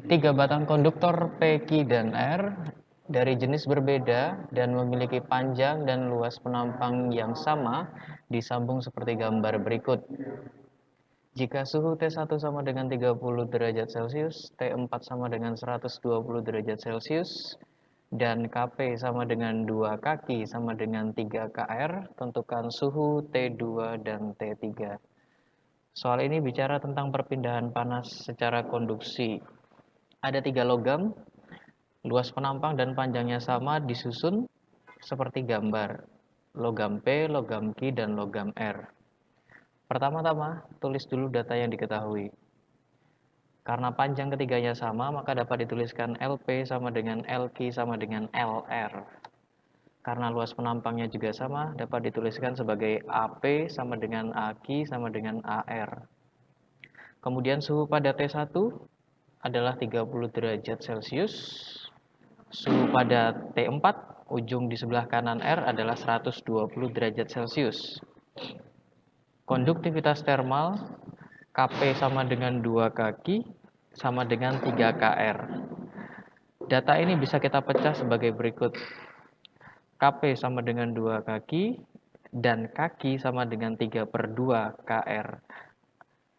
Tiga batang konduktor P, Q, dan R dari jenis berbeda dan memiliki panjang dan luas penampang yang sama disambung seperti gambar berikut. Jika suhu T1 sama dengan 30 derajat Celcius, T4 sama dengan 120 derajat Celcius, dan Kp sama dengan 2 kaki sama dengan 3 Kr, tentukan suhu T2 dan T3. Soal ini bicara tentang perpindahan panas secara konduksi. Ada 3 logam, luas penampang dan panjangnya sama disusun seperti gambar. Logam P, logam Q, dan logam R. Pertama-tama, tulis dulu data yang diketahui. Karena panjang ketiganya sama, maka dapat dituliskan LP sama dengan LQ sama dengan LR. Karena luas penampangnya juga sama, dapat dituliskan sebagai AP sama dengan AQ sama dengan AR. Kemudian suhu pada T1 adalah 30 derajat Celcius. Suhu pada T4, ujung di sebelah kanan R adalah 120 derajat Celcius. Konduktivitas termal Kp sama dengan 2 kaki sama dengan 3 Kr. Data ini bisa kita pecah sebagai berikut. Kp sama dengan 2 kaki dan kaki sama dengan 3/2 Kr.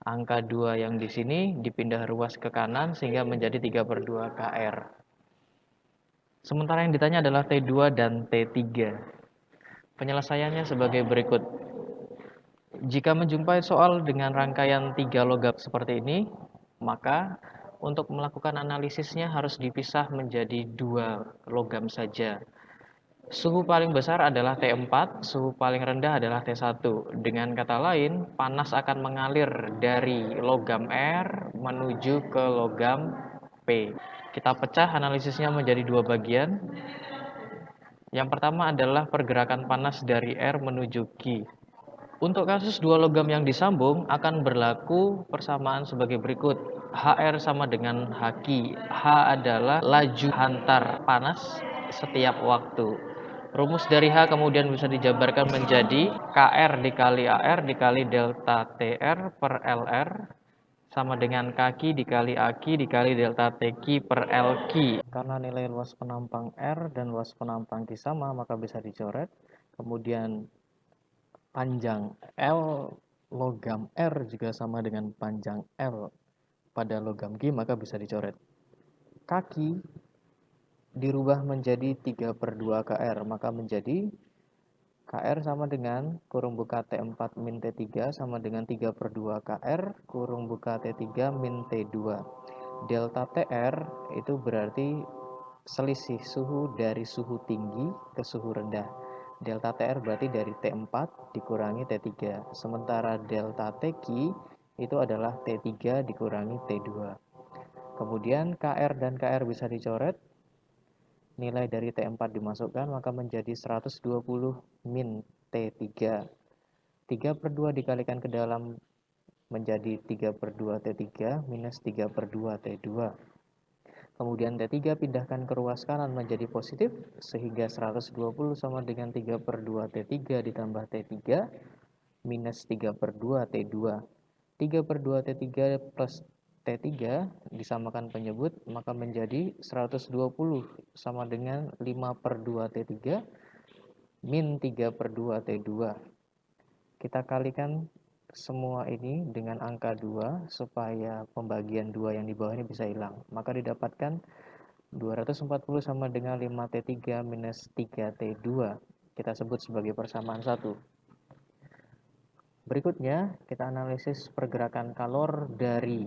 Angka 2 yang di sini dipindah ruas ke kanan sehingga menjadi 3/2 Kr. Sementara yang ditanya adalah T2 dan T3. Penyelesaiannya sebagai berikut. Jika menjumpai soal dengan rangkaian 3 logam seperti ini, maka untuk melakukan analisisnya harus dipisah menjadi 2 logam saja. Suhu paling besar adalah T4, suhu paling rendah adalah T1. Dengan kata lain, panas akan mengalir dari logam R menuju ke logam P. Kita pecah analisisnya menjadi 2 bagian. Yang pertama adalah pergerakan panas dari R menuju Q. Untuk kasus 2 logam yang disambung akan berlaku persamaan sebagai berikut. HR sama dengan HQ. H adalah laju hantar panas setiap waktu. Rumus dari H kemudian bisa dijabarkan menjadi KR dikali AR dikali delta TR per LR sama dengan kaki dikali AQ dikali delta TQ per LQ. Karena nilai luas penampang R dan luas penampang Q sama, maka bisa dicoret. Kemudian panjang L logam R juga sama dengan panjang L pada logam Q, maka bisa dicoret. Kaki dirubah menjadi 3/2 Kr, maka menjadi Kr sama dengan kurung buka T4 min T3 sama dengan 3/2 Kr kurung buka T3 min T2. Delta TR itu berarti selisih suhu dari suhu tinggi ke suhu rendah. Delta TR berarti dari T4 dikurangi T3. Sementara delta TQ itu adalah T3 dikurangi T2. Kemudian KR dan KR bisa dicoret. Nilai dari T4 dimasukkan, maka menjadi 120 min T3. 3/2 dikalikan ke dalam menjadi 3/2 T3 minus 3/2 T2. Kemudian T3 pindahkan ke ruas kanan menjadi positif, sehingga 120 sama dengan 3/2 T3 ditambah T3 minus 3/2 T2. 3/2 T3 plus T3 disamakan penyebut, maka menjadi 120 sama dengan 5/2 T3 min 3/2 T2. Kita kalikan semua ini dengan angka 2 supaya pembagian 2 yang di bawah ini bisa hilang. Maka didapatkan 240 sama dengan 5T3 minus 3T2. Kita sebut sebagai persamaan 1. Berikutnya, kita analisis pergerakan kalor dari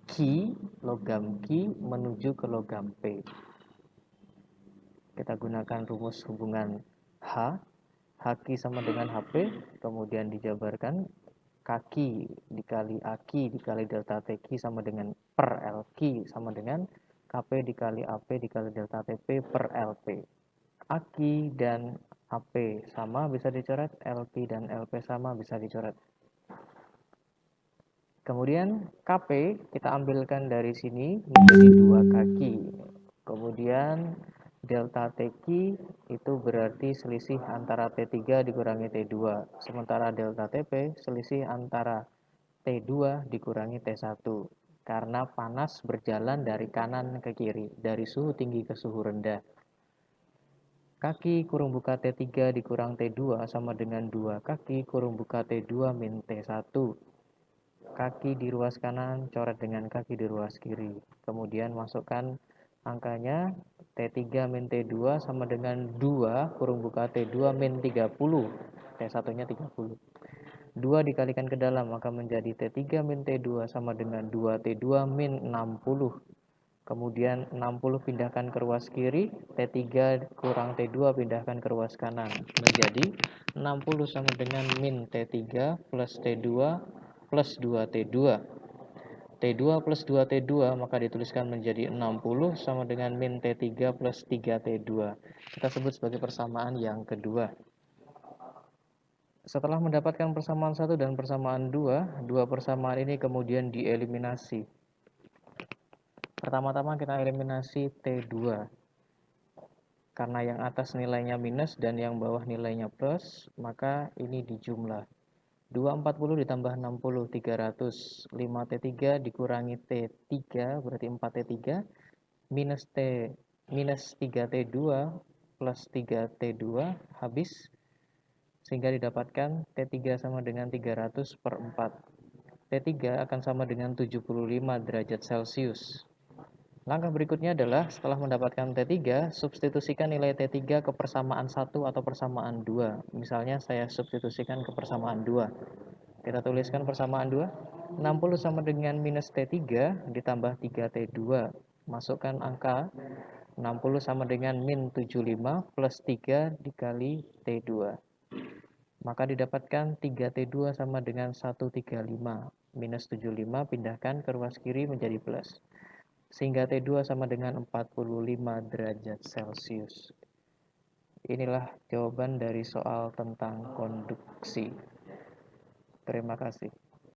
Q, logam Q menuju ke logam P. Kita gunakan rumus hubungan H. HQ sama dengan HP, kemudian dijabarkan kaki dikali AQ dikali delta TQ sama dengan per LQ sama dengan KP dikali AP dikali delta TP per LP. AQ dan AP sama bisa dicoret, LP dan LP sama bisa dicoret. Kemudian KP kita ambilkan dari sini menjadi 2 kaki. Kemudian delta TQ itu berarti selisih antara T3 dikurangi T2. Sementara delta TP selisih antara T2 dikurangi T1. karena panas berjalan dari kanan ke kiri, dari suhu tinggi ke suhu rendah. Kaki kurung buka T3 dikurang T2 sama dengan 2 kaki kurung buka T2 min T1. Kaki di ruas kanan coret dengan kaki di ruas kiri. Kemudian masukkan angkanya, T3 min T2 sama dengan 2 kurung buka T2 min 30. T1-nya 30. 2 dikalikan ke dalam maka menjadi T3 min T2 sama dengan 2T2 min 60. Kemudian 60 pindahkan ke ruas kiri, T3 kurang T2 pindahkan ke ruas kanan. Menjadi 60 sama dengan min T3 plus T2 plus 2T2. T2 plus 2T2 maka dituliskan menjadi 60 sama dengan min T3 plus 3T2. Kita sebut sebagai persamaan yang kedua. Setelah mendapatkan persamaan 1 dan persamaan 2, dua persamaan ini kemudian dieliminasi. Pertama-tama kita eliminasi T2. Karena yang atas nilainya minus dan yang bawah nilainya plus, maka ini dijumlah. 240 ditambah 60, 300. 5T3 dikurangi T3, berarti 4T3. Minus 3T2 plus 3T2, habis. Sehingga didapatkan T3 sama dengan 300 per 4. T3 akan sama dengan 75 derajat Celcius. Langkah berikutnya adalah setelah mendapatkan T3, substitusikan nilai T3 ke persamaan 1 atau persamaan 2. Misalnya saya substitusikan ke persamaan 2. Kita tuliskan persamaan 2. 60 sama dengan minus T3 ditambah 3T2. Masukkan angka 60 sama dengan min 75 plus 3 dikali T2. Maka didapatkan 3T2 sama dengan 135. Minus 75 pindahkan ke ruas kiri menjadi plus. Sehingga T2 sama dengan 45 derajat Celcius. Inilah jawaban dari soal tentang konduksi. Terima kasih.